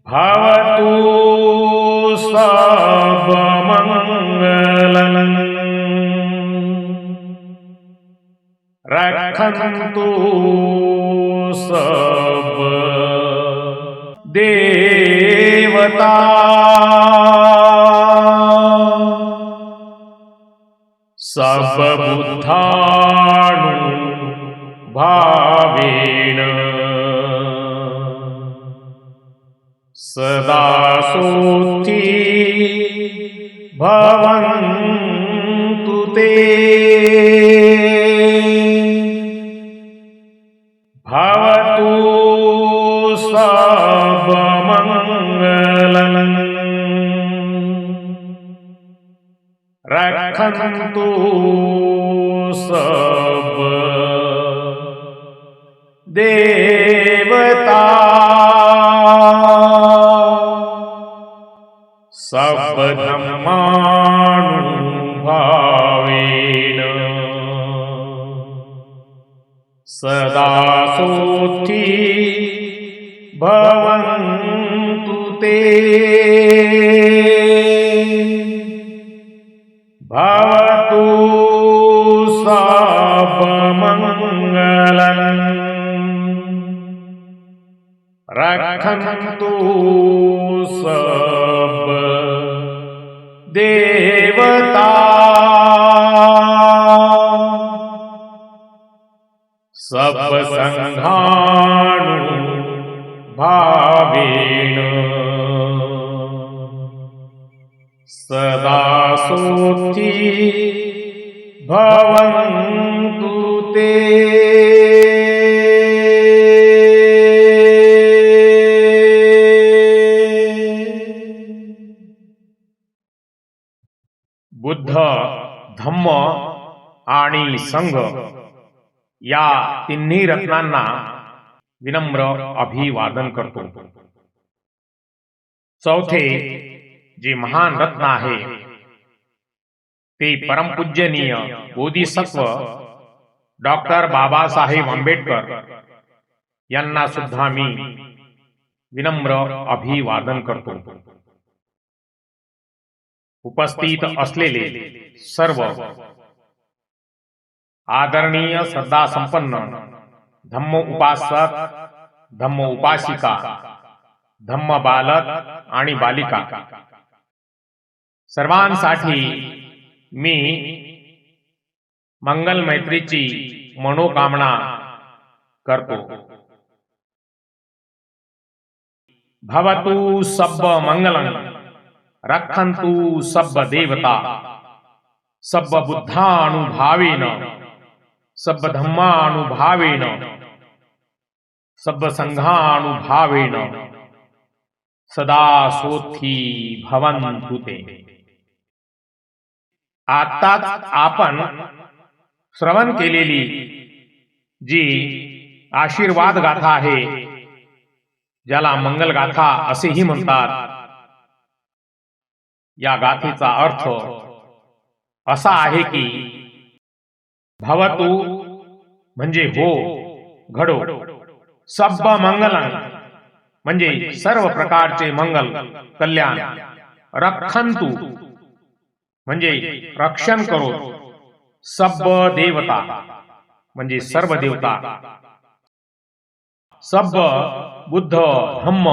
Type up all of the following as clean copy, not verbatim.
भवतु सर्वमङ्गलं रक्षन्तु सर्व देवता सर्वबुद्धानुभावेन सदा सोत्थी भवन्तु ते। भवतु सर्वमङ्गलं रक्षन्तु सर्व देवता सर्वधर्मानुभावेन सदा सोत्थी भवन्तु ते। भवतु सर्वमङ्गलं रक्षन्तु सर्व देवता सर्वसङ्घानुभावेन सदा सोत्थी भवन्तु ते। बुद्ध, धम्म आणि संघ या तिन्ही रत्नांना विनम्र अभिवादन करतो। चौथे जे महान रत्न आहे ते परमपूज्यनीय बोधिसत्व डॉक्टर बाबासाहेब आंबेडकर यांना सुद्धा मी विनम्र अभिवादन करतो। उपस्थित असलेले सर्व आदरणीय श्रद्धासंपन्न धम्म उपासक, धम्म उपासिका, धम्म बालक आणि बालिका सर्वांसाठी मी मंगल मैत्रीची मनोकामना करतो। भवतु सब्ब मंगलं रक्षन्तु सब्ब देवता सब्ब बुद्धानुभावेन सब्ब धम्मानुभावेन सब्ब संघानुभावेन सदा सोत्थी भवन्तु ते। आत्ताच आपण श्रवण केलेली जी आशीर्वाद गाथा आहे, ज्याला मंगल गाथा असेही म्हणतात, या गाथेचा अर्थ असा आहे की भवतु म्हणजे हो, घडो, सब्ब मंगलं म्हणजे सर्व प्रकारचे मंगल कल्याण, रक्षन्तु म्हणजे रक्षण करो, सब्ब देवता म्हणजे सर्व देवता, सब्ब बुद्ध धम्म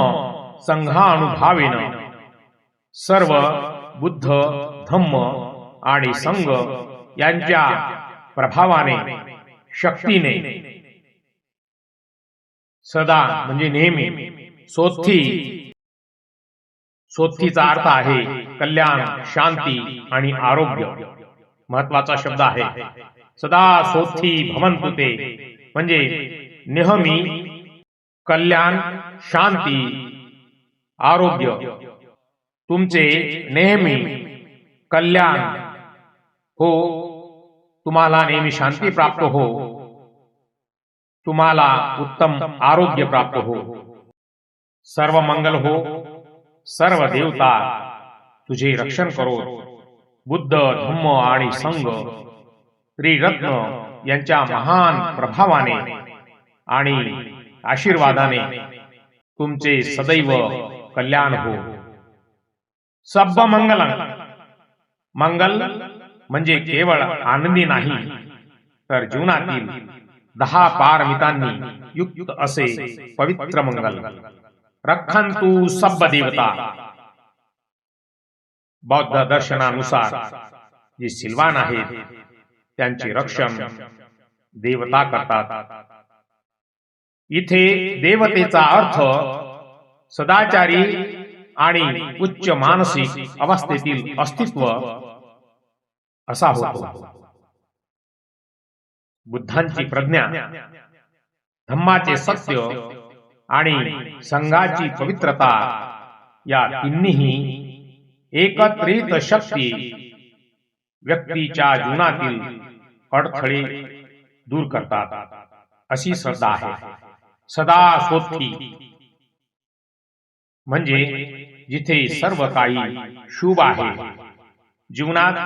संघानुभावेन सर्व बुद्ध धम्म आणि संघ यांच्या प्रभावाने, शक्तीने सदा म्हणजे नेहमी, सोत्थी, सोत्थीचा अर्थ आहे कल्याण, शांती आणि आरोग्य, महत्वाचा शब्द आहे। सदा सोत्थी भवन्तु ते म्हणजे नेहमी कल्याण, शांती, आरोग्य, तुमचे नेहमी कल्याण हो, तुम्हाला नेहमी शांती प्राप्त हो, तुम्हाला उत्तम आरोग्य प्राप्त हो, सर्व मंगल हो, सर्व देवता तुझे रक्षण करो। बुद्ध धम्म आणि संघ त्रिरत्न यांच्या महान प्रभावाने आणि आशीर्वादाने तुमचे सदैव कल्याण हो. सब्ब मंगलं, मंगल म्हणजे केवळ आनंदी नाही, तर जीवनातील 10 पारमितांनी युक्त असे पवित्र मंगल. रक्षन्तु सब्ब देवता. बौद्ध दर्शनानुसार जे सिलवान आहेत त्यांचे रक्षण देवता करतात. इथे देवतेचा अर्थ सदाचारी आणि उच्च मानसिक अवस्थेतील अस्तित्व असा होतो. बुद्धांची प्रज्ञा, धम्माचे सत्य आणि संघाची पवित्रता या तिन्ही एकत्रित शक्ती व्यक्तीच्या जीवनातील अडथळे दूर करतात अशी श्रद्धा आहे. सदा सोथी म्हणजे जिथे सर्व काही शुभ आहे, जीवनात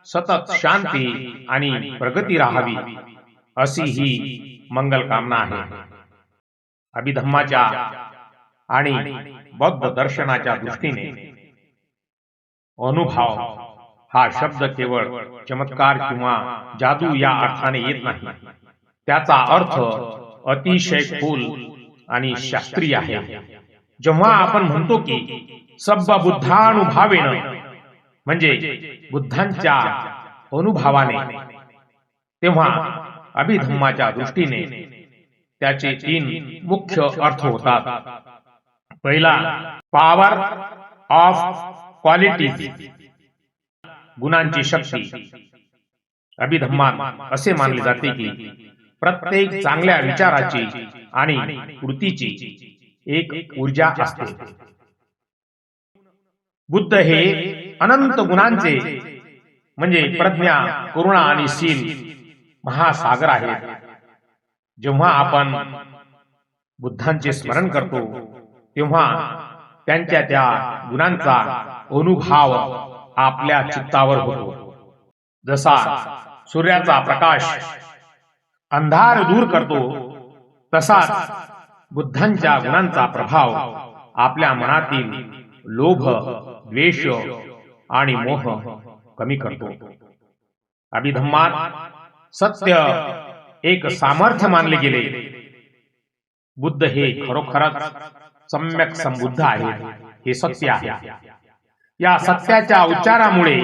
सतत शांती आणि प्रगती राहावी अशी ही मंगल कामना आहे. अभिधम्माच्या आणि बौद्ध दर्शनाच्या दृष्टीने अनुभव हा शब्द केवळ चमत्कार किंवा जादू या अर्थाने येत नाही. त्याचा अर्थ अतिशय खोल आणि शास्त्रीय आहे. जेव्हा आपण म्हणतो की सब्ब बुद्धानुभावेन म्हणजे बुद्धांच्या अनुभवाने, तेव्हा अभिधम्माच्या दृष्टीने त्याचे 3 मुख्य अर्थ होतात. पहिला, पॉवर ऑफ क्वालिटीज, गुणांची शक्ती. अभिधम्मात असे मानले जाते की प्रत्येक चांगल्या विचाराची आणि कृतीची एक ऊर्जा असते. बुद्ध हे अनंत गुणांचे म्हणजे प्रज्ञा, करुणा आणि शील महासागर आहेत. जेव्हा आपण बुद्धांचे स्मरण करतो तेव्हा त्यांच्या त्या गुणांचा अनुभव आपल्या चित्तावर होतो. जसा सूर्याचा प्रकाश अंधार दूर करतो, तसाच बुद्धांच्या गुणांचा प्रभाव आपल्या मनातील लोभ, द्वेष आणि मोह कमी करतो. अभिधम्मात सत्य एक सामर्थ्य मानले गेले. बुद्ध हे खरोखरच सम्यक संबुद्ध आहेत, हे सत्य आहे. या सत्याच्या उच्चारामुळे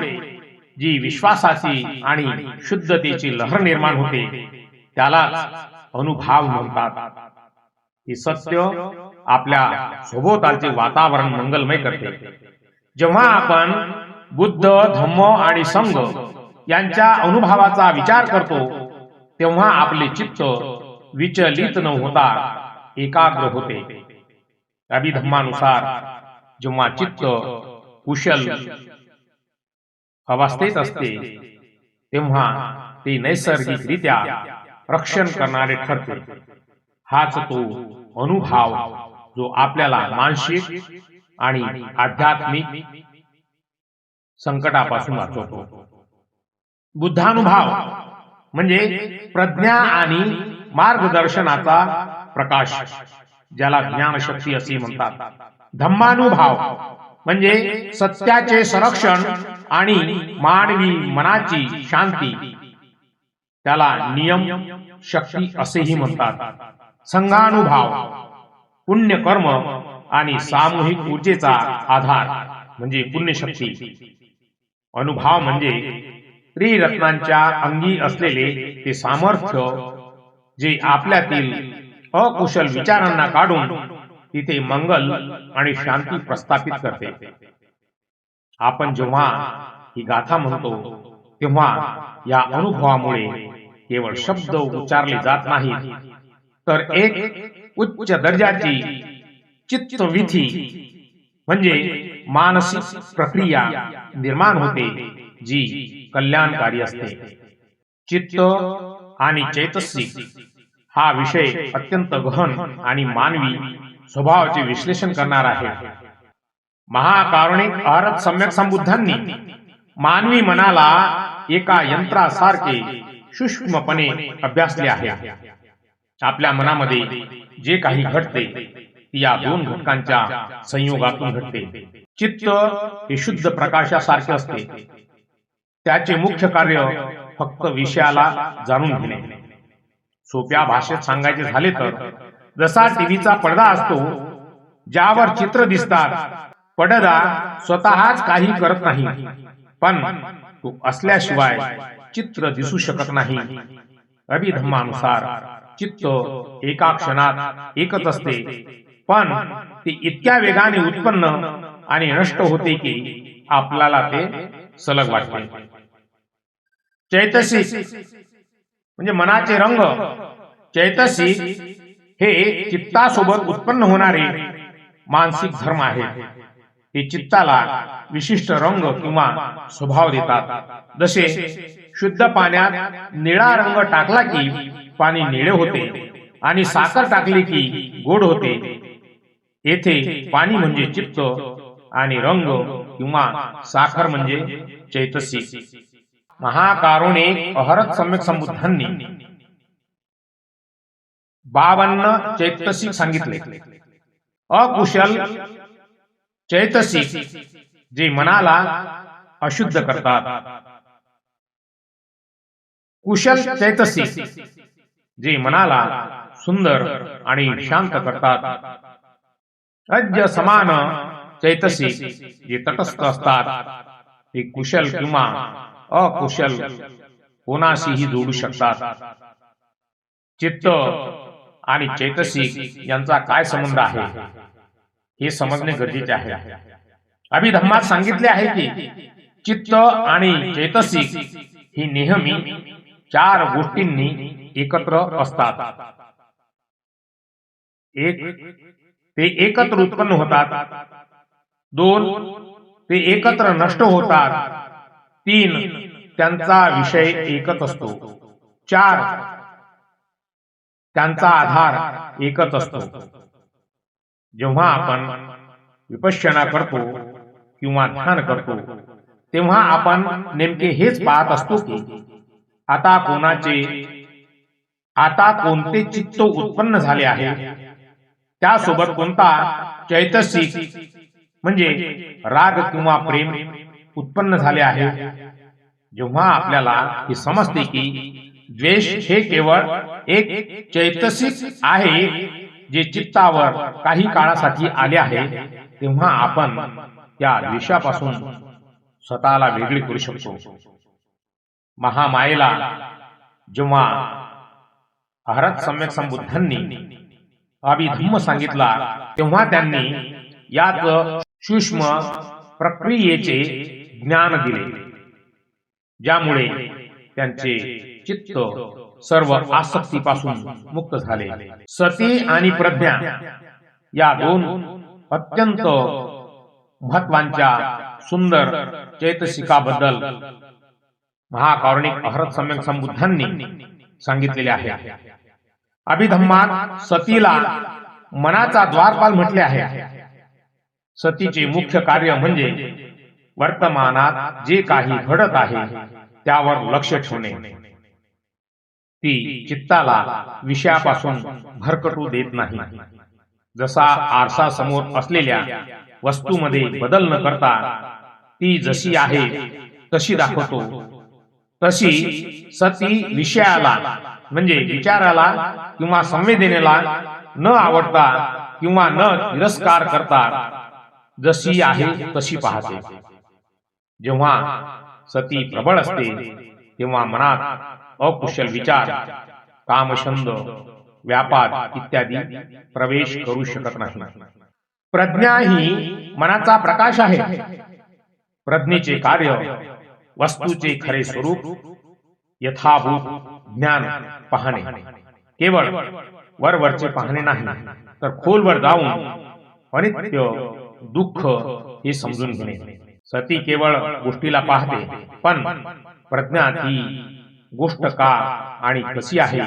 जी विश्वासाची आणि शुद्धतेची लहर निर्माण होते त्यालाच अनुभव म्हणतात. हे सत्य आपल्या सभोवतालचे वातावरण मंगलमय करते. जेव्हा आपण बुद्ध, धम्म आणि संघ यांच्या अनुभवाचा विचार करतो तेव्हा आपले चित्त विचलित न होता एकाग्र होते. अभिधम्मानुसार जेव्हा चित्त कुशल अवस्थेत असते तेव्हा ते नैसर्गिकरित्या रक्षण करणारे ठरते. हाच तो अनुभव जो आपल्याला मानसिक आणि आध्यात्मिक संकटापासून वाचवतो. बुद्धानुभव म्हणजे प्रज्ञा आणि मार्गदर्शनाचा प्रकाश, ज्याला ज्ञानशक्ती असे म्हणतात. धम्मानुभव म्हणजे सत्याचे संरक्षण आणि मानवी मनाची शांती, त्याला नियम शक्ती असेही म्हणतात. संघानुभव पुण्यकर्म आणि सामूहिक ऊर्जेचा आधार म्हणजे पुण्यशक्ती. अनुभव म्हणजे त्रिरत्नांच्या अंगी असलेले ते सामर्थ्य जे आपल्यातील अकुशल विचारांना काढून तिथे मंगल आणि शांती प्रस्थापित करते. आपण जेव्हा ही गाथा म्हणतो तेव्हा या अनुभवामुळे केवळ शब्द उच्चारले जात नाहीत, तर एक उच्च दर्जाची चित्तविधी म्हणजे मानसिक प्रक्रिया निर्माण होते जी कल्याणकारी असते. चित्त आणि चैतसिक हा विषय अत्यंत गहन आणि मानवी स्वभावाचे विश्लेषण करणार आहे. महाकारुणिक अरहत सम्यक संबुद्धांनी मानवी मनाला एका यंत्रासारखे सूक्ष्मपणे अभ्यासले आहे. आपल्या मनामध्ये जे काही घडते या दोन घटकांच्या संयोगातून घडते. चित्त हे शुद्ध प्रकाशासारखे असते. त्याचे मुख्य कार्य फक्त विषयाला जाणून घेणे. सोप्या भाषेत सांगायचे झाले तर जसा टीव्हीचा पडदा असतो ज्यावर चित्र दिसतात, पडदा स्वतःच काही करत नाही, पण तो असल्याशिवाय चित्र दिसू शकत नाही. अभिधम्मानुसार चित्त एका क्षणात एकच असते, पण ते इतक्या वेगाने उत्पन्न आणि नष्ट होते की आपल्याला ते सलग वाटते. चैतसिक म्हणजे मनाचे रंग. चैतसिक हे चित्तासोबत उत्पन्न होणारे मानसिक धर्म आहेत. ते चित्ताला विशिष्ट रंग किंवा स्वभाव देतात. जसे शुद्ध पाण्यात निळा रंग टाकला की पाणी निळे होते आणि साखर टाकली की गोड होते. येथे पाणी म्हणजे चित्त आणि रंग किंवा साखर म्हणजे चैतसिक. महाकारुणिक अहरत सम्यक संबुद्धांनी 52 चैतसिक सांगितले. अकुशल चैतसिक जे मनाला अशुद्ध करतात. कुशल चैतसिक जे मनाला सुंदर आणि शांत करतात. अज्य समान चैतसिक जे तटस्थ असतात. ते कुशल किंवा अकुशल कोणाशीही जोडू शकतात. चित्त आणि चैतसिक यांचा काय संबंध आहे हे समजणे गरजेचे आहे. अभिधम्मात सांगितले आहे की चित्त आणि चैतसिक ही नेहमी 4 गोष्टींनी एकत्र असतात. एक, ते एकत्र उत्पन्न होतात. 2, ते एकत्र नष्ट होतात. 3, त्यांचा विषय एकच असतो. 4, त्यांचा आधार एकच असतो. जेव्हा आपण विपश्यना करतो किंवा ध्यान करतो तेव्हा आपण नेमके हेच पाहत असतो की आता कोणते चित्त उत्पन्न झाले आहे, त्यासोबत कोणता चैतसिक म्हणजे राग किंवा प्रेम उत्पन्न झाले आहे. जेव्हा आपल्याला हे समजते की द्वेष हे केवळ एक चैतसिक आहे जे चित्तावर काही काळासाठी आले आहे, तेव्हा आपण त्या द्वेषापासून स्वतःला वेगळे करू शकतो. महामायेला जेव्हा अहरत सम्यक संबुद्धांनी अभिधम्म सांगितला तेव्हा त्यांनी यात सूक्ष्म प्रक्रियेचे ज्ञान दिले, ज्यामुळे त्यांचे चित्त सर्व आसक्तीपासून मुक्त झाले. सती आणि प्रज्ञा या 2 अत्यंत महत्वाच्या सुंदर चैतसिकाबद्दल महाकारुणिक अहरत सम्यक संबुद्धांनी सांगितलेले आहे. अभिधम्मात सतीला मनाचा द्वारपाल म्हटले आहे. सतीचे मुख्य कार्य म्हणजे वर्तमानात जे काही घडत आहे त्यावर लक्ष ठेवणे. ती चित्ताला विषयापासून भरकटू देत नाही. जसा आरसा समोर असलेल्या वस्तूमध्ये बदल न करता ती जशी आहे तशी दाखवतो, तशी सती विषयाला म्हणजे विचाराला किंवा संवेदनेला न आवडता किंवा न तिरस्कार करता जशी आहे तशी पाहते. जेव्हा सती प्रबळ असते तेव्हा मनात अकुशल विचार, कामछंद, व्यापार इत्यादी प्रवेश करू शकत नाही. प्रज्ञा ही मनाचा प्रकाश आहे. प्रज्ञेचे कार्य वस्तूचे खरे स्वरूप यथाभूत ज्ञान पाहणे. केवळ वरवरचे पाहणे नाही, तर खोलवर जाऊन अनित्य दुःख हे समजून घेणे. सती केवळ गोष्टीला पाहते, पण प्रज्ञा ती गोष्ट का आणि कशी आहे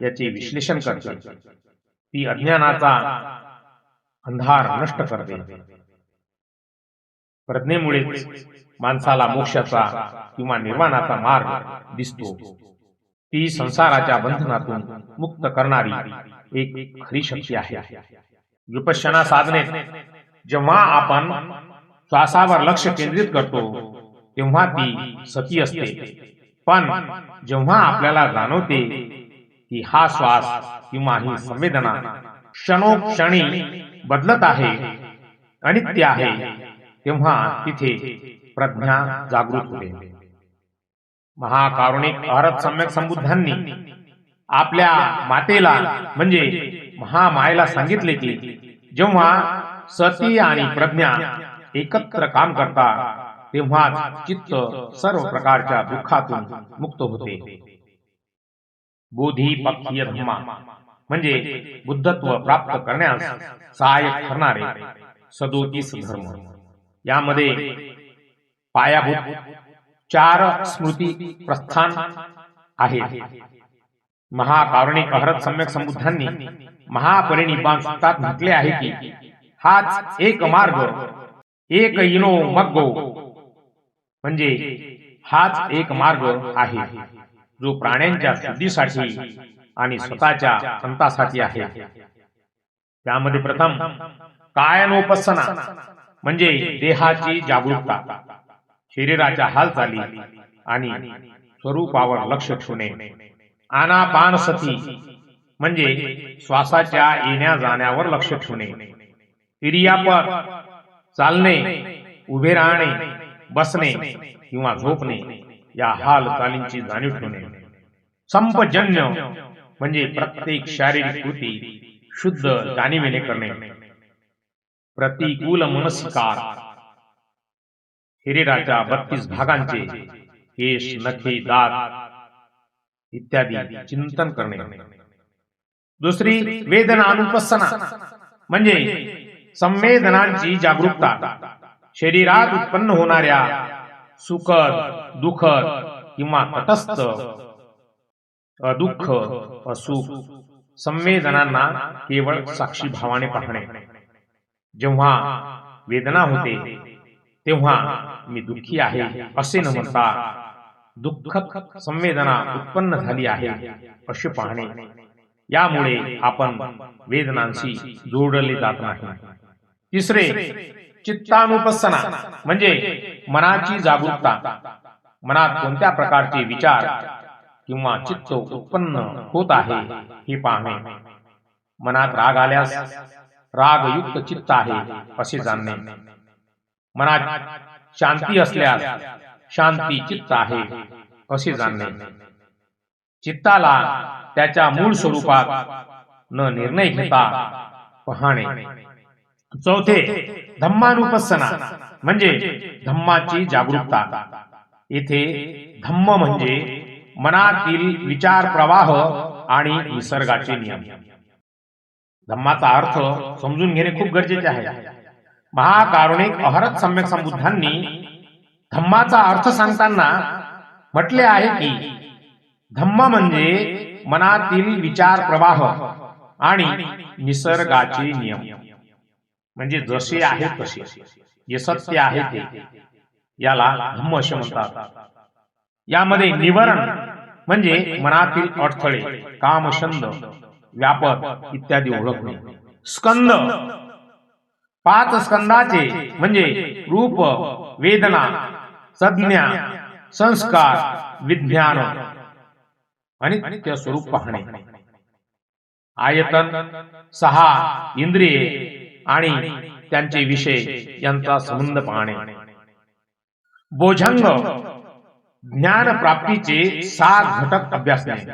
याचे विश्लेषण करते. ती अज्ञानाचा अंधार नष्ट करते. प्रज्ञेमुळेच माणसाला मोक्षाचा किंवा निर्वाणाचा मार्ग दिसतो. ती संसाराच्या बंधनातून मुक्त करणारी एक खरी शक्ती आहे. विपश्यना साधनेत जेव्हा आपण श्वासावर लक्ष केंद्रित करतो तेव्हा ती सती असते. पण जेव्हा आपल्याला जाणवते की हा श्वास किंवा ही संवेदना क्षणोक्षणी बदलत आहे, अनित्य आहे, तेव्हा तिथे प्रज्ञा जागृत होते. महाकारुणिक अहरत सम्यक संबुद्धांनी आपल्या मातेला म्हणजे महामायेला सांगितले की जेव्हा सती आणि प्रज्ञा एकत्र काम करता तेव्हा चित्त सर्व प्रकारच्या दुःखातून मुक्त होते. बोधिपक्षीय धम्मा म्हणजे बुद्धत्व प्राप्त करण्यास सहाय्यक ठरणारे 37 धर्म. यामध्ये पायाभूत 4 स्मृती प्रस्थान आहेत. महाकारुणिक अहरत सम्यक संबुद्धांनी महापरिनिब्बाण सूत्रात म्हटले आहे की हाच एक मार्ग, एक इनो मग्गो, म्हणजे हाच एक मार्ग आहे जो प्राण्यांच्या शुद्धीसाठी आणि स्वतःच्या अंतासाठी आहे. त्यामध्ये प्रथम कायनोपसना म्हणजे देहाची जागरूकता, शरीराच्या हालचाली आणि स्वरूपावर लक्ष ठेवणे. आनापानसती म्हणजे श्वासाच्या येण्या जाण्यावर लक्ष ठेवणे. इरियापत चालणे, उभे राहणे, बसणे किंवा झोपणे या हालचालींची जाणीव ठेवणे. संपजन्य म्हणजे प्रत्येक शारीरिक कृती शुद्ध जाणीवेने करणे. प्रतिकूल मनसिकार शरीराच्या 32 भागांचे केश, नखे, दात इत्यादी चिंतन करणे. दुसरी वेदनानुपස්සना म्हणजे संवेदनांची जागरूकता, शरीरात उत्पन्न होणाऱ्या सुखद, दुःखद किंवा तटस्थ, अदुःख, असुख संवेदनांना केवळ साक्षी भावाने पाहणे. जेव्हा वेदना होते तेव्हा मी दुःखी आहे असे न म्हणता दुःखद संवेदना उत्पन्न झाली आहे असे पाहणे. यामुळे आपण वेदनांशी जोडले जात नाही. तिसरे चित्तानुपස්සना म्हणजे मनाची जागरूकता, मनात कोणत्या प्रकारचे विचार किंवा चित्त उत्पन्न होत आहे हे पाहणे. मनात राग आल्यास रागयुक्त चित्त आहे असे जाणणे. मनात शांती असल्यास शांती चित्त आहे असे जाणणे. चित्ताला त्याच्या मूळ स्वरूपात न निर्णय घेता पाहणे. चौथे धम्मानुपස්සना म्हणजे धम्माची जागरूकता. येथे धम्म म्हणजे मनातील विचार प्रवाह आणि निसर्गाचे नियम. धम्माचा अर्थ समजून घेणे खूप गरजेचे आहे. महाकारुणिक अहरत सम्यक संबुद्धांनी धम्माचा अर्थ सांगताना म्हटले आहे की धम्म म्हणजे मनातील विचार प्रवाह आणि निसर्गाचे नियम, म्हणजे जसे आहे तसे, जे सत्य आहे ते, याला धम्म असे म्हणतात. यामध्ये निवरण म्हणजे मनातील अडथळे, कामछंद, व्यापक इत्यादी ओळखणे. स्कंद 5 स्कंदाचे म्हणजे रूप, वेदना, संज्ञा, संस्कार, विज्ञान आणि नित्य स्वरूप पाहणे. आयतन 6 इंद्रिये आणि त्यांचे विषय यांचा संबंध पाहणे. बोझंग ज्ञान प्राप्तीचे 7 घटक अभ्यासणे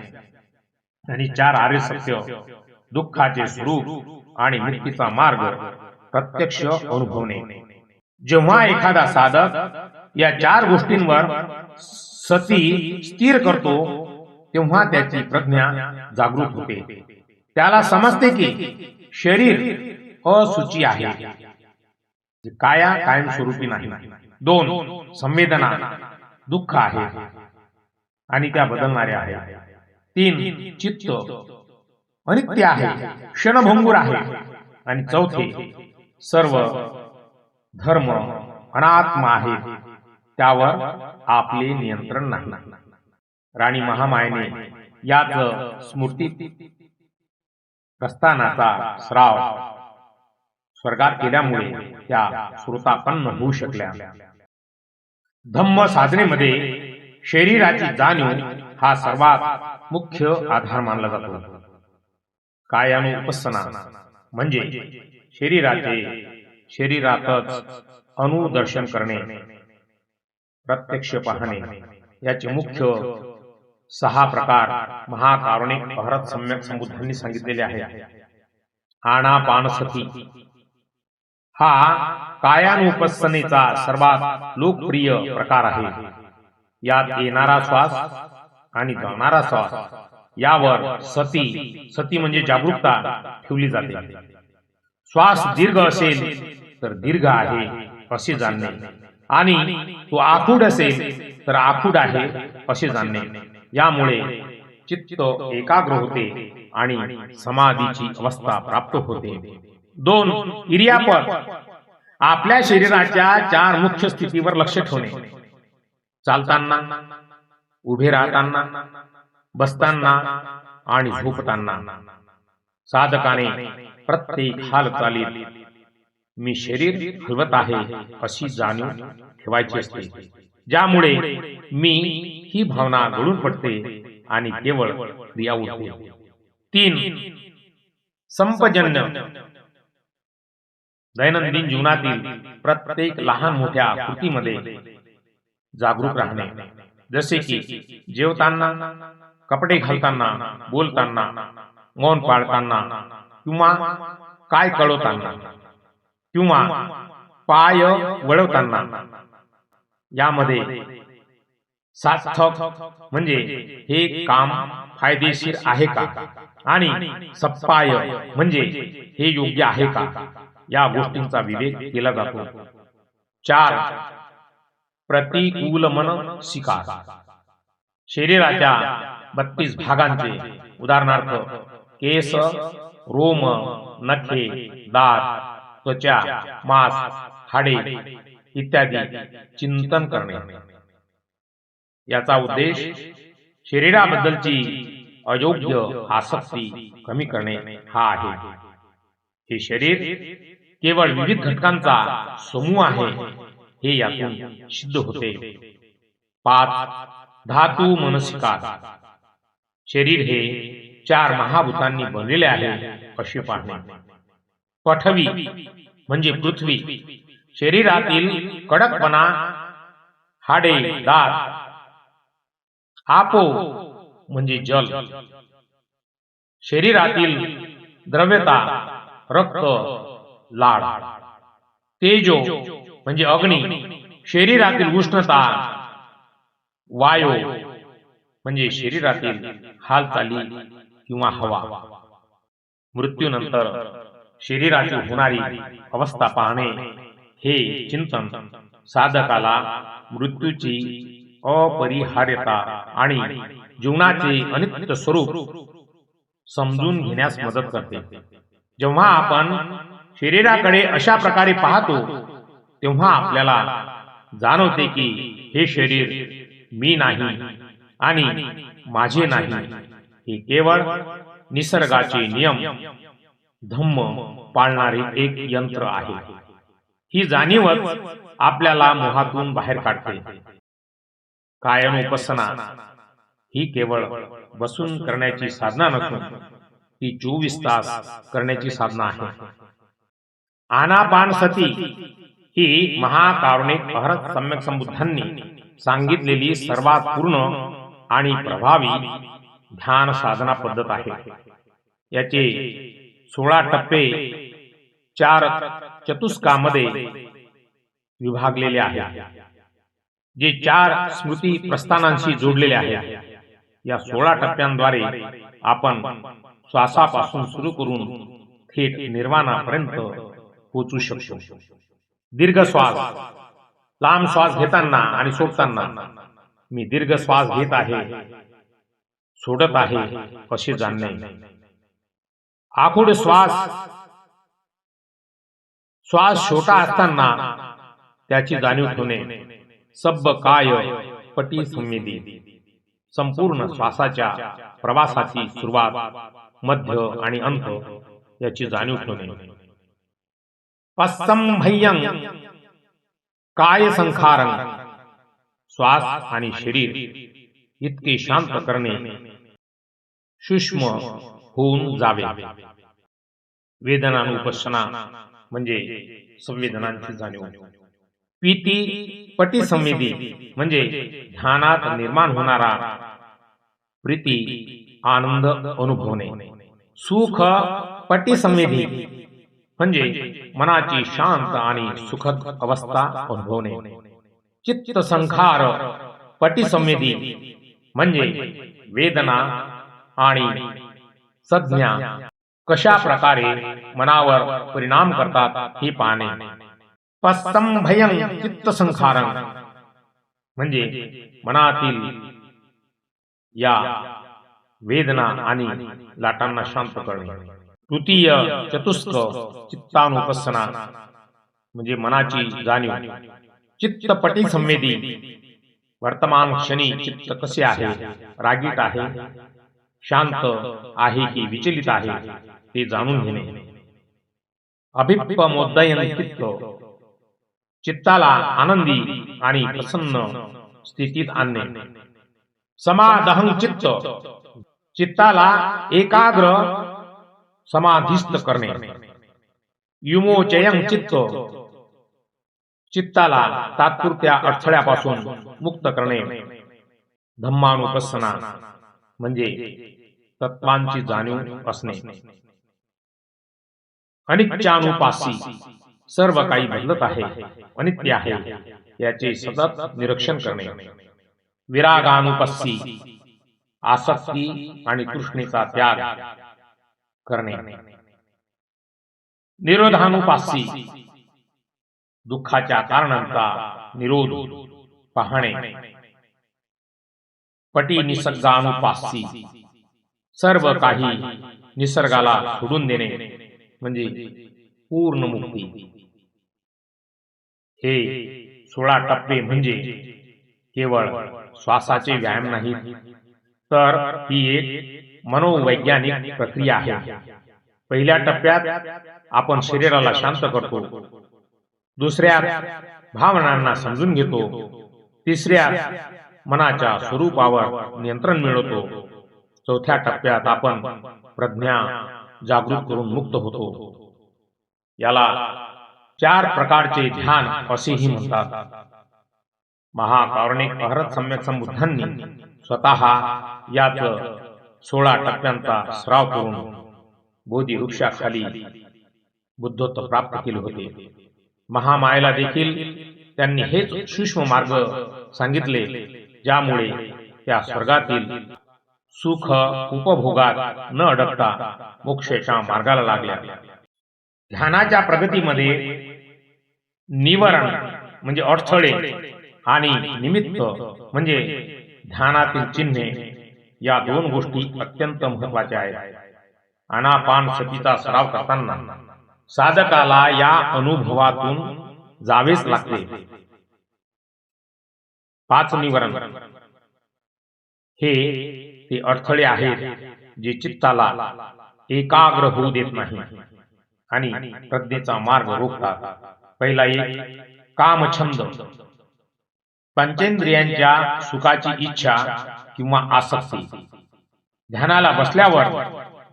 आणि 4 आर्य सत्य, दुःखाचे स्वरूप आणि मुक्तीचा मार्ग प्रत्यक्ष अनुभवणे. जेव्हा एखादा साधक या 4 गोष्टींवर सती स्थिर करतो तेव्हा त्याची प्रज्ञा जागृत होते. त्याला समजते की शरीर असुची आहे, काया कायमस्वरूपी नाही. 2 संवेदना दुःख आहे आणि त्या बदलणाऱ्या आहेत. 3 चित्त अनित्य आहे, क्षणभंगुर आहे. आणि 4 सर्व धर्म अनात्मा आहे, त्यावर आपले नियंत्रण नाही. राणी महामायेने याच स्मृती प्रस्थानाचा स्राव स्वर्गात गेल्यामुळे त्या श्रोतापन्न होऊ शकल्या. धम्म साधनेमध्ये शरीराची जाणीव हा सर्वात मुख्य आधार मानला जातो. कायानुपස්සना म्हणजे शरीरातच अनुदर्शन करणे, प्रत्यक्ष पाहणे. याचे मुख्य 6 प्रकार महाकारुणिक अहरत सम्यक संबुद्धांनी सांगितलेले आहेत. आनापानसती हा कायानुपස්සनेचा सर्वात लोकप्रिय प्रकार आहे. यात येणारा श्वास आणि जाणारा श्वास यावर सती म्हणजे जागरूकता ठेवली जाते. श्वास दीर्घ असेल तर दीर्घ आहे असे जाणणे, आणि तो आखूड असेल तर आखूड आहे असे जाणणे. यामुळे चित्त एकाग्र होते आणि समाधीची अवस्था प्राप्त होते. 2. इरियापत आपल्या शरीराच्या 4 मुख्य स्थितीवर लक्ष ठेवणे. चालताना, उभे राहताना, बसताना आणि झोपताना. साधकाने प्रत्येक हालचालीत मी शरीर हलवत आहे अशी जाणीव ठेवायची असते, ज्यामुळे मी ही भावना गळून पडते आणि केवळ क्रिया उरते. 3. संपजन्य दैनंदिन जीवनातील प्रत्येक लहान मोठ्या कृतीमध्ये जागरूक राहणे, जसे की जेवताना, कपडे घालताना, बोलताना, मौन पाळताना किंवा काय कळवताना किंवा पाय वळवताना. यामध्ये सार्थक म्हणजे हे काम फायदेशीर आहे का, आणि सप्पाय म्हणजे हे योग्य आहे का, या गोष्टींचा विवेक केला जातो. 4. प्रतिकूल मानसिका शरीराच्या 32 भागांचे, उदाहरणार्थ केस, रोम, नखे, दात, त्वचा, मांस, हाडे इत्यादी चिंतन करणे. याचा उद्देश शरीराबद्दलची अयोग्य आसक्ती कमी करणे हा आहे. हे शरीर केवळ विविध घटकांचा समूह आहे हे यातून सिद्ध होते. 5. धातू मनसिका शरीर हे 4 महाभूतांनी बनलेले आहे असे पाहणे. पठवी म्हणजे पृथ्वी, शरीरातील कडकपणा, हाडे, दात. आपो म्हणजे जल, शरीरातील द्रव्यता, रक्त, लाळ. तेजो म्हणजे अग्नी, शरीरातील उष्णता. वायू म्हणजे शरीरातील हालचाली किंवा हवा. मृत्यूनंतर शरीराची होणारी अवस्था पाहणे हे चिंतन साधकाला मृत्यूची अपरिहार्यता आणि जीवनाचे अनित्य स्वरूप समजून घेण्यास मदत करते. जेव्हा आपण शरीराकडे अशा प्रकारे पाहतो तेव्हा आपल्याला जाणवते की हे शरीर मी नाही आणि माझे नाही, हे केवळ निसर्गाचे नियम धम्म पाळणारे एक यंत्र आहे. ही जाणीवच आपल्याला मोहातून बाहेर काढते. कायनुपස්සना ही केवळ बसून करण्याची साधना नसून ती 24 तास करण्याची साधना आहे. आनापानसती ही महाकारुणिक अहरत सम्यक संबुद्धांनी सांगितलेली सर्वात पूर्ण आणि प्रभावी ध्यान साधना पद्धत आहे. याचे 16 टप्पे 4 चतुष्कामध्ये विभागलेले आहेत, जे 4 स्मृती प्रस्थानांशी जोडलेले आहेत. या 16 टप्प्यांद्वारे आपण श्वासापासून सुरू करून थेट निर्वाणापर्यंत पोहोचू शकतो. दीर्घ श्वास, लांब श्वास घेताना आणि सोडताना मी दीर्घ श्वास घेत आहे, सोडत आहे असे जाणणे. आखूड श्वास, श्वास छोटा असताना त्याची जाणीव ठेवणे. सब्ब काय पटी संवेदी संपूर्ण श्वासाच्या प्रवासाची सुरुवात, मध्य आणि अंत याची जाणीव ठेवणे. पस्संभय्यं काय संखारं श्वास आणि शरीर इतके शांत करणे सूक्ष्म होऊन जावे. वेदनानुपස්සना म्हणजे संवेदनांची जाणीव. प्रीती पटिसंवेदी म्हणजे ध्यानात निर्माण होणारा प्रीती आनंद अनुभवणे. सुख पटिसंवेदी म्हणजे मनाची शांत आणि सुखद अवस्था अनुभवणे. चित्त संखार पटिसंवेदी म्हणजे वेदना आणि संज्ञा कशा प्रकारे मनावर परिणाम करतात हे पाहणे. पस्संभयं चित्तसंखारं म्हणजे मनातील या वेदना आणि लाटांना शांत करणे. तृतीय चतुष्क चित्तानुपස්සना म्हणजे मनाची जाणीव. चित्तपटी संवेदी वर्तमान क्षणी चित्त कसे आहे, रागीट आहे, शांत आहे की विचलित आहे ते जाणून घेणे. अभिप्पमोदयन चित्त चित्ताला आनंदी आणि प्रसन्न स्थितीत आणणे. समादहं चित्त चित्ताला एकाग्र समाधिस्थ करणे. विमोचयं चित्त चित्ताला तात्पुरत्या अडथळ्यापासून मुक्त करणे. धम्मानुपස්සना म्हणजे तत्वांची जाणीव असणे. अनित्यानुपासी सर्व काही बदलत आहे, अनित्य आहे याचे सतत निरीक्षण करणे. विरागानुपस्सी आसक्ती आणि तृष्णेचा त्याग करणे. निरोधानुपासी दुःखाच्या कारणांचा निरोध पाहणे. पटी निसर्गानुपासी सर्व काही निसर्गाला सोडून देणे म्हणजे पूर्ण मुक्ती. हे 16 टप्पे म्हणजे केवळ श्वासाचे व्यायाम नाही, तर ही एक मनोवैज्ञानिक प्रक्रिया आहे. पहिल्या टप्प्यात आपण शरीराला शांत करतो. दुसऱ्यात भावनांना समजून घेतो. तिसऱ्यात मनाच्या स्वरूपावर नियंत्रण मिळवतो. चौथ्या टप्प्यात आपण प्रज्ञा जागृत करून मुक्त होतो. याला 4 प्रकारचे ध्यान असेही म्हणतात. महाकारुणिक अहरत सम्यक संबुद्धांनी स्वतः याच 16 टप्प्यांचा सराव करून बोधी वृक्षाखाली बुद्धत्व प्राप्त केले होते. महामायेला देखील त्यांनी हेच सूक्ष्म मार्ग सांगितले, ज्यामुळे त्या स्वर्गातील सुख उपभोगात न अडकता मोक्षाच्या मार्गाला लागल्या. ध्यानाच्या प्रगतीमध्ये निवारण म्हणजे अडथळे आणि निमित्त म्हणजे ध्यानातील चिन्हे या 2 गोष्टी अत्यंत महत्वाच्या आहेत. आनापानसतीचा सराव करताना साधकाला या अनुभवातून जावेच लागते. 5 निवारण हे ते अडथळे आहेत जे चित्ताला एकाग्र होऊ देत नाही आणि प्रज्ञेचा मार्ग रोखतात. पहिला एक कामछंद, पंचेंद्रियांच्या सुखाची इच्छा किंवा आसक्ती. ध्यानाला बसल्यावर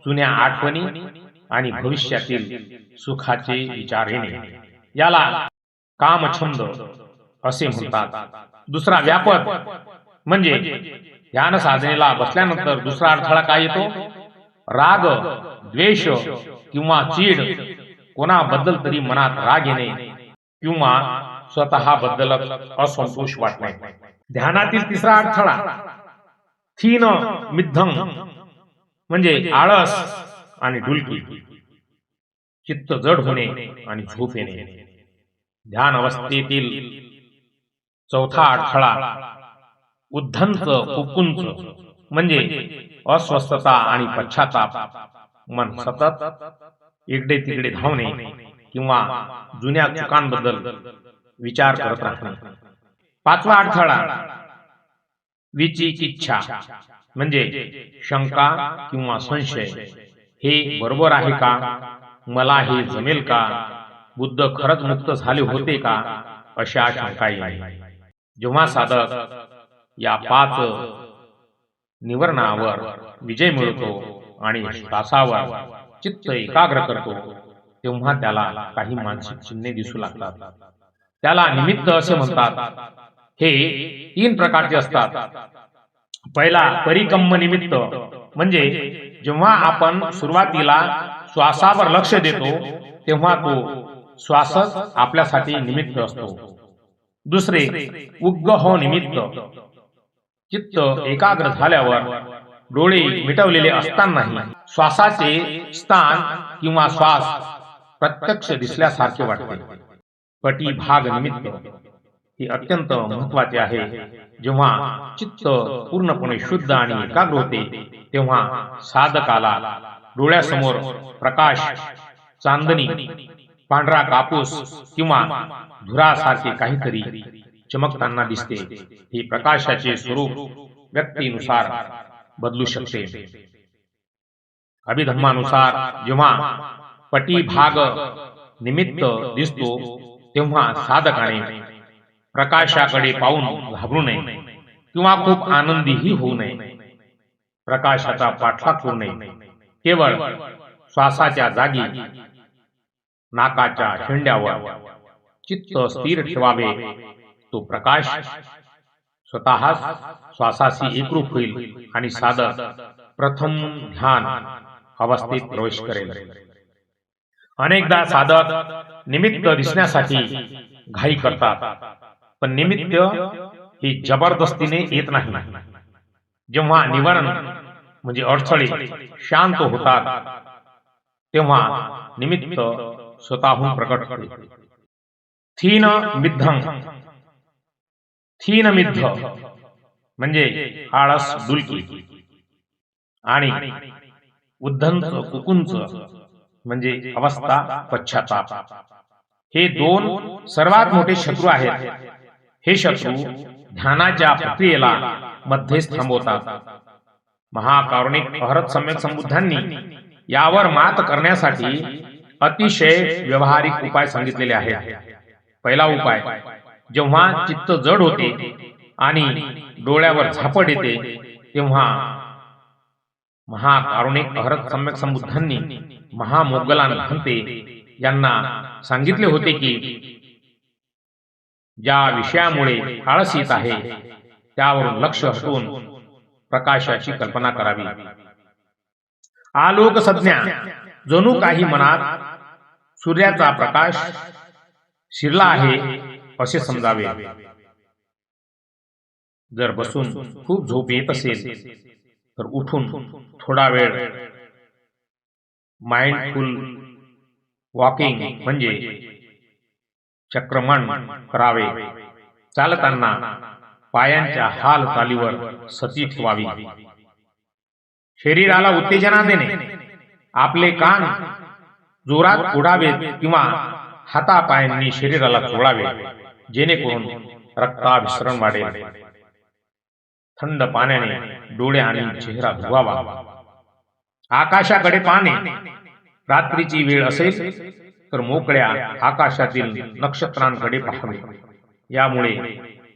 जुन्या आठवणी आणि भविष्यातील सुखाचे विचार येणे, याला कामछंद असे म्हणतात. दुसरा व्यापक म्हणजे ध्यान साधनेला बसल्यानंतर दुसरा अडथळा काय येतो? राग, द्वेष किंवा चीड. कोणाबद्दल तरी मनात राग येणे किंवा स्वतःबद्दल असंतोष वाटणे. ध्यानातील तिसरा अडथळा थीन मिद्धम म्हणजे आळस आणि डुलकी. चित्त जड होणे आणि झोप येणे. ध्यान अवस्थेतील चौथा अडथळा उद्धंत कुकुंच म्हणजे अस्वस्थता आणि पश्चाताप. मन सतत इकडे तिकडे धावणे किंवा जुन्या चुकांबद्दल विचार करत राहणे. 5वा अडथळा विचिकिच्छा म्हणजे शंका किंवा संशय. हे बरोबर आहे का? मला हे जमेल का? बुद्ध खरंच मुक्त झाले होते का अशा शंका येईल. जेव्हा साधक या 5 निवरणावर विजय मिळवतो आणि श्वासावर चित्त एकाग्र करतो तेव्हा त्याला काही मानसिक चिन्हे दिसू लागतात. त्याला निमित्त असे म्हणतात. हे 3 प्रकारचे असतात. पहिला परिकम्म निमित्त, म्हणजे जेव्हा आपण सुरुवातीला श्वासावर लक्ष देतो तेव्हा तो श्वासच आपल्यासाठी निमित्त असतो. दुसरे उग्गह निमित्त, चित्त एकाग्र झाल्यावर डोळे मिटवलेले असतानाही श्वासाचे स्थान किंवा श्वास प्रत्यक्ष दिसल्यासारखे वाटते. पटीभाग निमित्त हे अत्यंत महत्वाचे आहे. जेव्हा चित्त पूर्णपणे शुद्ध आणि एकाग्र होते तेव्हा साधकाला डोळ्यासमोर प्रकाश, चांदणी, पांढरा कापूस किंवा धुरासारखे काहीतरी चमकताना दिसते. हे प्रकाशाचे स्वरूप व्यक्तीनुसार बदलू शकते. अभिधम्मानुसार जेव्हा पटीभाग निमित्त दिसतो तेव्हा साधकाने प्रकाशाकडे पाहून घाबरू नये किंवा खूप आनंदीही होऊ नये. प्रकाशाचा पाठलाग करू नये. केवळ श्वासाच्या जागी नाकाच्या शेंड्यावर चित्त स्थिर ठेवावे. तो प्रकाश स्वतःच श्वासाशी एकरूप होईल आणि साधक प्रथम ध्यान अवस्थेत प्रवेश करेल. अनेकदा साधक निमित्त दिसण्यासाठी घाई करतात, पण निमित्त ही जबरदस्तीने येत नाही. जेव्हा निवारण म्हणजे अडथळे शांत होतात तेव्हा निमित्त स्वतःहून प्रकट होते. थीन मिद्धं, थीन मिद्ध म्हणजे आळस, डुलकी, आणि उद्धंत कुकुंच म्हणजे अवस्था, पश्चाताप. हे 2 सर्वात मोठे शत्रू आहेत. हे शत्रू ध्यानाच्या प्रक्रियेला मध्येच थांबवतात. महाकारुणिक अहरत सम्यक संबुद्धांनी यावर मात करण्यासाठी अतिशय व्यवहारिक उपाय सांगितलेले आहेत. पहिला उपाय, जेव्हा चित्त जड होते आणि डोळ्यावर झापड येते तेव्हा महाकारुणिक अहरत सम्यक संबुद्धांनी महामोग्गलान भंते यांना सांगितले होते की ज्या विषयामुळे आळस येत आहे त्यावरून लक्ष हटवून प्रकाशाची कल्पना करावी. आलोक संज्ञा, जणू काही मनात सूर्याचा प्रकाश शिरला आहे असे समजावे. जर बसून खूप झोप येत असेल तर उठून थोडा वेळ माइंडफुल वॉकिंग म्हणजे चक्रमण करावे. चालताना पायांच्या हालचालीवर सती ठेवावी. शरीराला उत्तेजना देणे, आपले कान जोरात ओढावेत किंवा हातापायांनी शरीराला चोळावे जेणेकरून रक्ताभिसरण वाढेल. थंड पाण्याने डोळे आणि चेहरा धुवावा. आकाशाकडे पाहणे, रात्रीची वेळ असेल तर मोकळ्या आकाशातील नक्षत्रांकडे पाहावे. यामुळे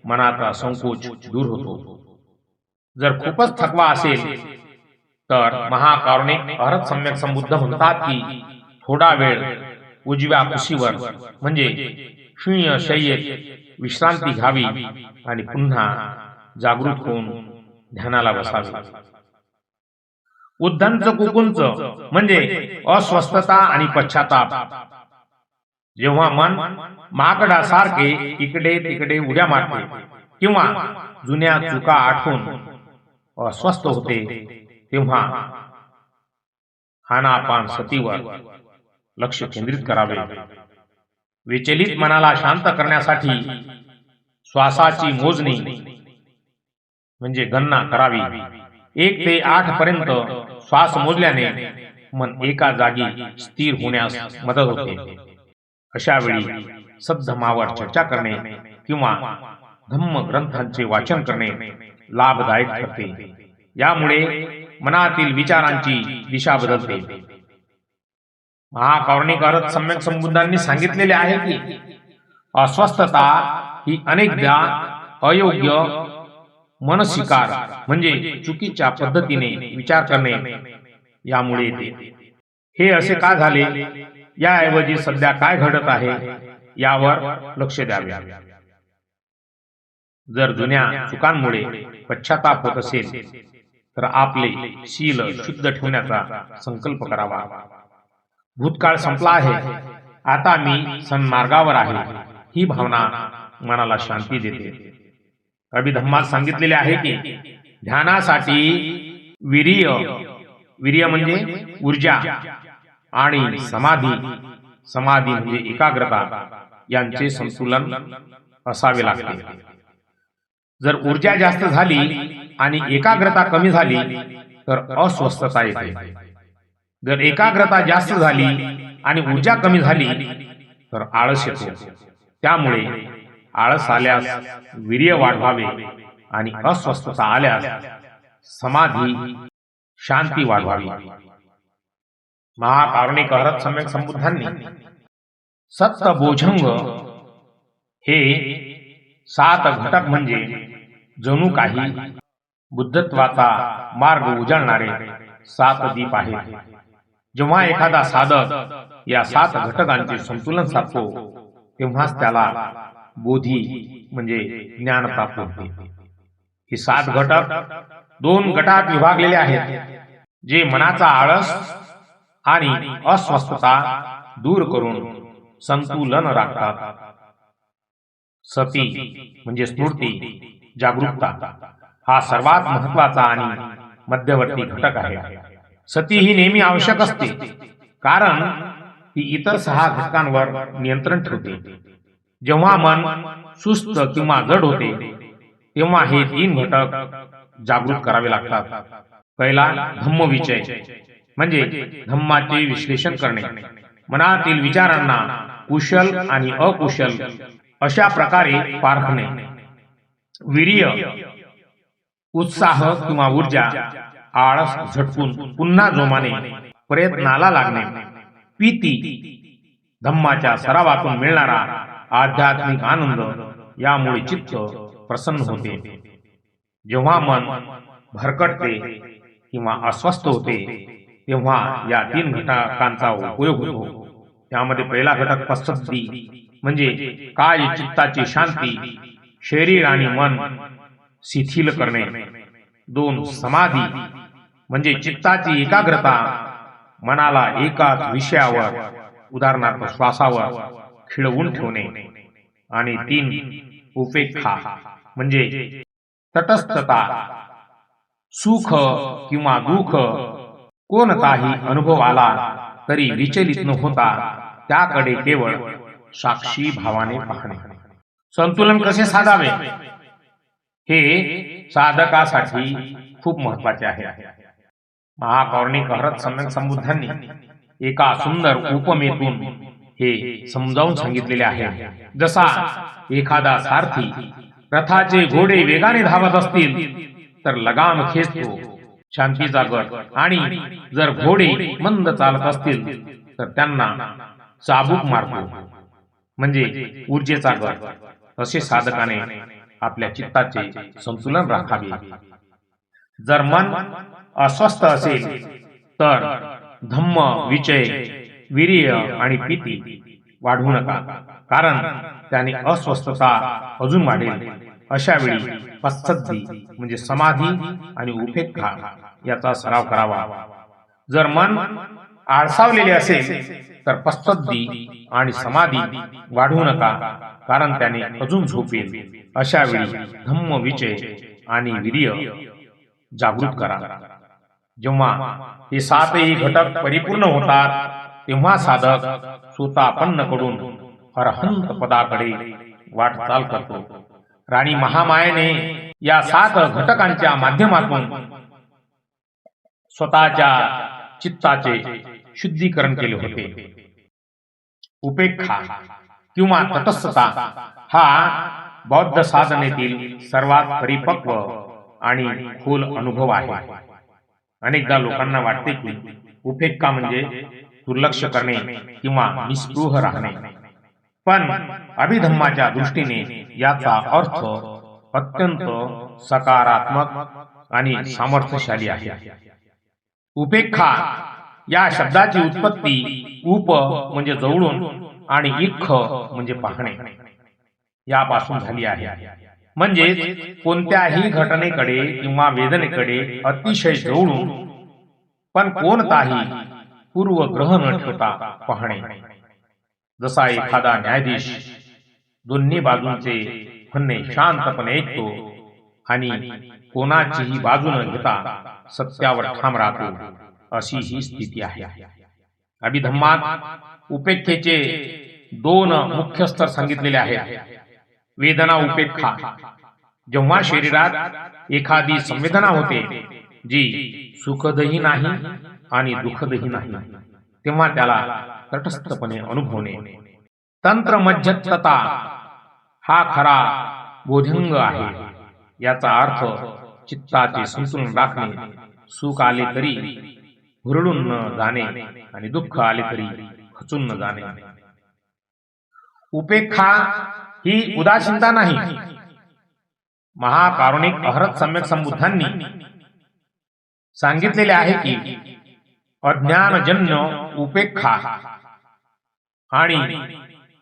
मनाचा संकोच दूर होतो. जर खूपच थकवा असेल तर महाकारुणिक अहरत सम्यक संबुद्ध म्हणतात की थोडा वेळ उजव्या कुशीवर म्हणजे शून्य शय्येत विश्रांती घ्यावी आणि पुन्हा जागृत होऊन ध्यानाला बसावे. उद्धंत कुकुंच म्हणजे अस्वस्थता आणि पश्चाताप. जेव्हा मन माकडासारखे इकडे तिकडे उड्या मारते किंवा जुन्या चुका आठवून अस्वस्थ होते तेव्हा आनापान सतीवर लक्ष केंद्रित करावे. विचलित मनाला शांत करण्यासाठी श्वासाची मोजणी म्हणजे गणना करावी. 1 ते 8 पर्यंत श्वास मोजल्याने मन एका जागी स्थिर होण्यास मदत होते. अशा वेळी सद्धम्मावर चर्चा करणे किंवा धम्म ग्रंथांचे वाचन करणे लाभदायक ठरते. यामुळे मनातील विचारांची दिशा बदलते. महाकरुणिकारक सम्यक संबुद्धांनी सांगितलेले आहे की अस्वस्थता ही अनेकदा अयोग्य मनस्विकार म्हणजे चुकीच्या पद्धतीने विचार करणे यामुळे येते. हे असे का झाले याऐवजी सध्या काय घडत आहे यावर लक्ष द्यावे. जर जुन्या चुकांमुळे पश्चाताप होत असेल तर आपले शील शुद्ध ठेवण्याचा संकल्प करावा. भूतकाळ संपला आहे, आता मी सन्मार्गावर आहे ही भावना मनाला शांती देते. अभिधम्मात सांगितलेले आहे की ध्यानासाठी वीर्य म्हणजे ऊर्जा आणि समाधी म्हणजे एकाग्रता यांचे संतुलन असावे लागते. जर ऊर्जा जास्त झाली आणि एकाग्रता कमी झाली तर अस्वस्थता येते. जर एकाग्रता जास्त झाली आणि ऊर्जा कमी झाली तर आळस येतो. त्यामुळे आळस आल्यास वीर्य वाढवावे आणि अस्वस्थता आल्यास समाधी शांती वाढवावी. महाकारुणिक सम्यक संबुद्धांनी सत्तबोधंग हे 7 घटक म्हणजे जणू काही बुद्धत्वाचा मार्ग उजळणारे 7 दीप आहेत. जेव्हा एखादा साधक या 7 घटकांचे संतुलन साधतो तेव्हाच त्याला बोधी म्हणजे ज्ञान प्राप्त होते. हे 7 घटक 2 गटात विभागलेले आहेत जे मनाचा आळस आणि अस्वस्थता दूर करून संतुलन राखतात. सती म्हणजे स्मृती जागरूकता हा सर्वात महत्वाचा आणि मध्यवर्ती घटक आहे. सती ही नेहमी आवश्यक असते कारण ती इतर 6 घटकांवर नियंत्रण ठेवते. जेव्हा मन सुस्त किंवा जड होते तेव्हा हे 3 घटक जागृत करावे लागतात. पहिला धम्मविचय म्हणजे धम्माचे विश्लेषण करणे, मनातील विचारांना कुशल आणि अकुशल अशा प्रकारे पारखणे. वीर्य उत्साह किंवा ऊर्जा, आळस झटकून पुन्हा जोमाने प्रयत्नाला लागणे. प्रीती धम्माच्या सरावातून मिळणारा आध्यात्मिक आनंद, यामुळे चित्त प्रसन्न होते. जेव्हा मन भरकटते किंवा अस्वस्थ होते तेव्हा या 3 घटकांचा उपयोग होतो. त्यामध्ये पहिला घटक पश्चद्दी म्हणजे काय चित्ताची शांती, शरीर आणि मन शिथिल करणे. 2 समाधी म्हणजे चित्ताची एकाग्रता, मनाला एकाच विषयावर उदाहरणार्थ श्वासावर खिळवून ठेवणे. आणि 3 उपेक्षा म्हणजे तटस्थता, सुख किंवा दुःख कोणताही अनुभव आला तरी विचलित न होता त्याकडे केवळ साक्षी भावाने पाहणे. संतुलन कसे साधावे हे साधकासाठी खूप महत्वाचे आहे. महाकरुणिक सम्यक संबुद्धांनी एका सुंदर उपमेतून हे समजावून सांगितलेले आहे. जसा एखादा सारथी रथाचे घोडे वेगाने धावत असतील तर लगाम खेचतो शांतीचा गट, आणि जर घोडे मंद चालत असतील तर त्यांना चाबूक मारतो म्हणजे ऊर्जेचा गट. असे साधकाने आपल्या चित्ताचे संतुलन राखावे. जर मन अस्वस्थ असेल तर धम्म, विचय, वीर्य आणि प्रीती वाढवू नका, कारण त्याने अस्वस्थता अजून वाढेल. अशा वेळी पश्चद्दी म्हणजे समाधी आणि उपेक्षा याचा सराव करावा. जर मन आळसावलेले असेल तर पश्चद्दी आणि समाधी वाढवू नका, कारण त्याने अजून झोप येईल. अशा वेळी धम्म, विचय आणि वीर्य जागृत करा. जेव्हा हे 7ही घटक परिपूर्ण होतात तेव्हा साधक स्वतःपन्नकडून अरहंत पदाकडे वाटचाल करतो. राणी महामायेने या 7 घटकांच्या माध्यमातून स्वतःच्या चित्ताचे शुद्धीकरण केले होते. उपेक्षा किंवा तटस्थता हा बौद्ध साधनेतील सर्वात परिपक्व आणि खोल अनुभव आहे. अनेकदा लोकांना वाटते की उपेक्षा म्हणजे दुर्लक्ष करणे किंवा निस्पृह राहणे. पण अभिधम्माच्या दृष्टीने याचा अर्थ अत्यंत सकारात्मक आणि सामर्थ्यशाली आहे. उपेक्षा या शब्दाची उत्पत्ती उप म्हणजे जवळून आणि इक्ख म्हणजे पाहणे यापासून झाली आहे. म्हणजे कोणत्याही घटनेकडे किंवा वेदनेकडे अतिशय जवळून पण कोणताही पूर्वग्रह न ठेवता पाहणे. जसा एखादा न्यायाधीश दोन्ही बाजूंचे म्हणणे शांतपणे ऐकतो आणि कोणाचीही बाजू न घेता सत्यावर ठाम राहतो, अशी ही स्थिती आहे. अभिधम्मात उपेक्षेचे दोन मुख्य स्तर सांगितलेले आहेत. वेदना उपेक्षा, जेव्हा शरीरात एखादी संवेदना होते जी सुखदही नाही आणि दुःखदही नाही, तेव्हा त्याला तटस्थपणे अनुभवणे. तंत्रमध्यस्थता हा खरा बोधंग आहे. याचा अर्थ चित्ताचे संतुलन राखणे, सुख आले तरी हुरळून न जाणे आणि दुःख आले तरी खचून न जाणे. उपेक्षा ही उदासीनता नाही. महाकारुणिक अहरत सम्यक संबुद्धांनी सांगितलेले आहे की अज्ञानजन्य उपेक्षा आणि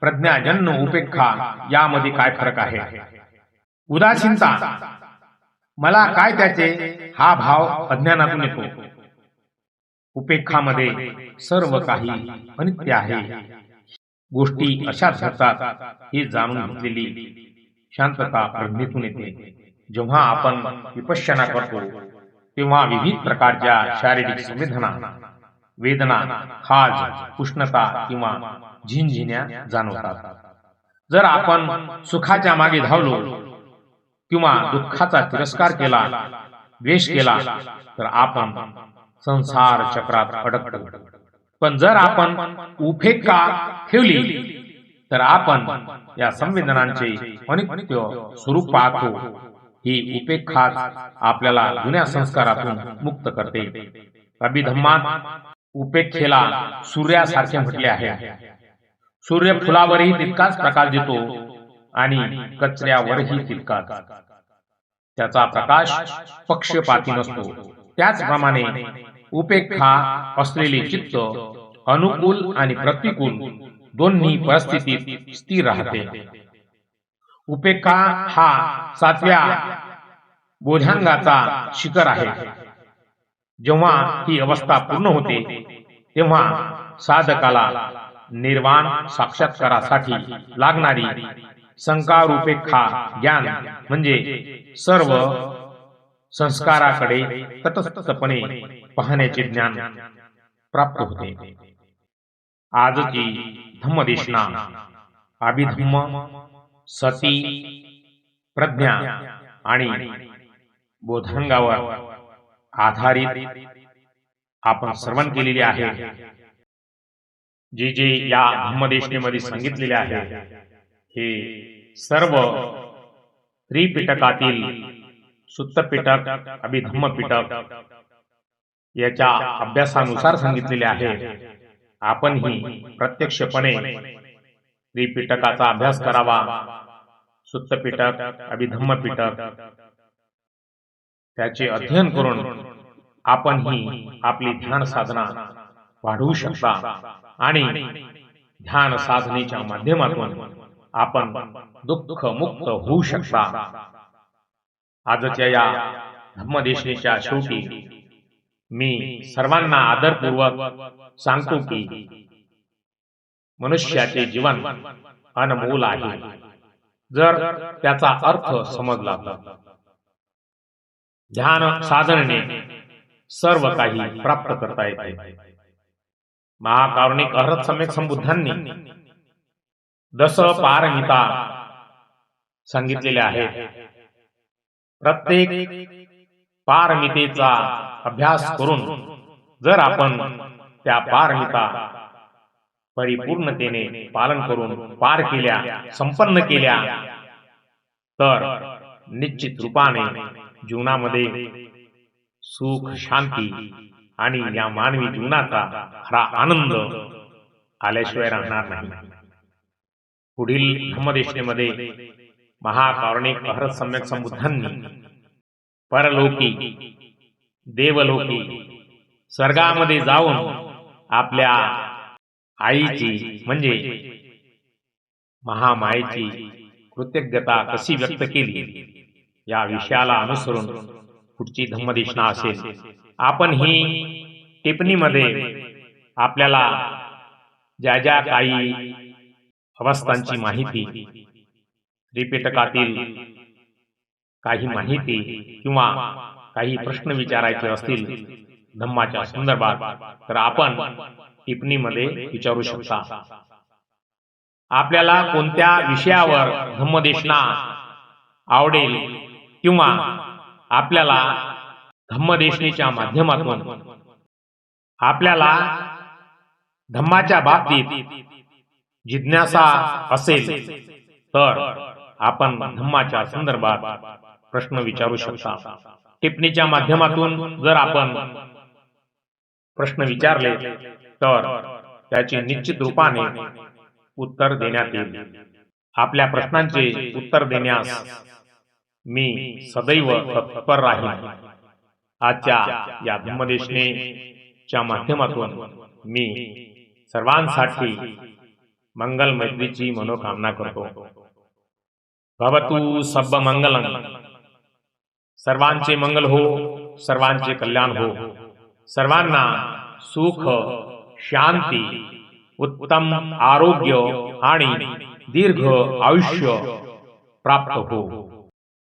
प्रज्ञाजन्य उपेक्षा यामध्ये काय फरक आहे. उदासीनता, मला काय त्याचे, हा भाव अज्ञानातून येतो. उपेक्षामध्ये सर्व काही अनित्य आहे, गोष्टी अशाच घडतात हे जाणून घेतलेली शांतता प्रज्ञेतून येते. जेव्हा आपण विपश्यना करतो तेव्हा विविध प्रकारच्या शारीरिक संवेदना, वेदना, खाज, उष्णता किंवा झिंझिण्या जाणवतात. जर आपण सुखाच्या मागे धावलो किंवा दुःखाचा तिरस्कार केला, द्वेष केला, तर आपण संसार चक्रात अडकतो. पण जर आपण उपेक्षा ठेवली तर आपण या संवेदनांचे अनित्य स्वरूप पाहतो. ही उपेक्षाच आपल्याला जुन्या संस्कारातून मुक्त करते. अभिधम्मात उपेक्षेला सूर्यासारखे म्हटले आहे. सूर्य फुलावरही तितकाच प्रकाश देतो आणि कचऱ्यावरही तितकाच. त्याचा प्रकाश पक्षपाती नसतो. त्याचप्रमाणे उपेक्षा असलेले चित्त अनुकूल आणि प्रतिकूल दोन्ही परिस्थितीत स्थिर राहते. उपेक्षा हा 7व्या बोधांगाचा शिखर आहे. जेव्हा ही अवस्था पूर्ण होते तेव्हा साधकाला निर्वाण साक्षात्कारासाठी लागणारी संस्कारोपेक्षा ज्ञान म्हणजे सर्व संस्काराकडे तटस्थपणे पाहण्याचे ज्ञान प्राप्त होते. आजची धम्मदेशना अभिधम्म, सती, प्रज्ञा आणि बोधांगावर आधारित आपण श्रवण केलेले आहे. जे जे या धम्मदेशनेमध्ये सांगितलेले आहे हे सर्व त्रिपिटकातील सुत्तपिटक, अभिधम्म पिटक याच्या अभ्यासानुसार सांगितलेले आहे. आपणही प्रत्यक्षपणे त्रिपिटकाचा अभ्यास करावा. सुत्तपिटक, अभिधम्म पिटक त्याचे अध्ययन करून आपणही आपली ध्यान साधना वाढवू शकता आणि ध्यान साधनेच्या माध्यमातून आपण दुःख मुक्त होऊ शकता. आजच्या या धम्मदेशनेच्या शेवटी मी सर्वांना आदरपूर्वक सांगतो की मनुष्याचे जीवन अनमोल आहे जर त्याचा अर्थ समजला तर. ध्यान साधनेने सर्व काही प्राप्त करता येते. महाकारुणिक अहरत सम्यक संबुद्धांनी 10 पारमिता सांगितलेल्या आहेत. प्रत्येक पारमितेचा अभ्यास करून जर आपण त्या पारमिता परिपूर्णतेने पालन करून पार केल्या, संपन्न केल्या, तर निश्चित रूपाने जीवनामध्ये सुख, शांती आणि या मानवी जीवनाचा खरा आनंद आल्याशिवाय राहणार नाही. पुढील धम्मदेशनेमध्ये महाकारुणिक अहर सम्यक संबुद्धांनी परलोकी, देवलोकी, स्वर्गामध्ये जाऊन आपल्या आईची म्हणजे महामायेची कृतज्ञता कशी व्यक्त केली या विषयाला अनुसरून पुढची धम्मदेशना असेल. आपण ही टिप्पणीमध्ये आपल्याला ज्या ज्या काही अवस्थांची माहिती, त्रिपिटकातील काही माहिती किंवा काही प्रश्न विचारायचे असतील धम्माच्या संदर्भात तर आपण टिप्पणीमध्ये विचारू शकता. आपल्याला कोणत्या विषयावर धम्मदेशना आवडेल किंवा आपल्याला धम्मदेशनेच्या माध्यमातून आपल्याला धम्माच्या बाबतीत जिज्ञासा असेल तर आपण धम्माच्या संदर्भात प्रश्न विचारू शकता. टिप्पणीच्या माध्यमातून जर आपण प्रश्न विचारले तर त्याचे निश्चित रूपाने उत्तर देण्यात येईल. आपल्या प्रश्नांचे उत्तर देण्यास मी सदैव तत्पर राहीन. आजच्या या धम्मदेशनेच्या माध्यमातून मी सर्वांसाठी मंगल मैत्रीची मनोकामना करतो. भवतु सब्ब मंगलम. सर्वांचे मंगल हो, सर्वांचे कल्याण हो, सर्वांना सुख, शांती, उत्तम आरोग्य आणि दीर्घ आयुष्य प्राप्त हो.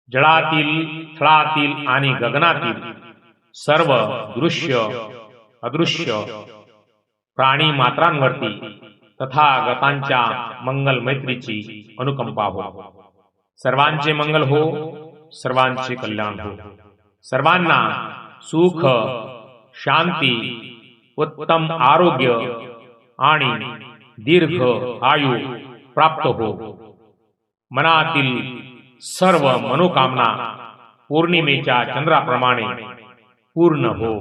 जळातील, थळातील आणि गगनातील सर्व दृश्य अदृश्य प्राणी मात्रांवरती तथागतांच्या मंगल मैत्रीची अनुकंपा हो. सर्वांचे मंगल हो, सर्वांचे कल्याण हो, सर्वांना सुख, शांती, उत्तम आरोग्य आणि दीर्घ आयु प्राप्त हो. मनातील सर्व मनोकामना पौर्णिमेच्या चंद्राप्रमाणे पूर्ण हो.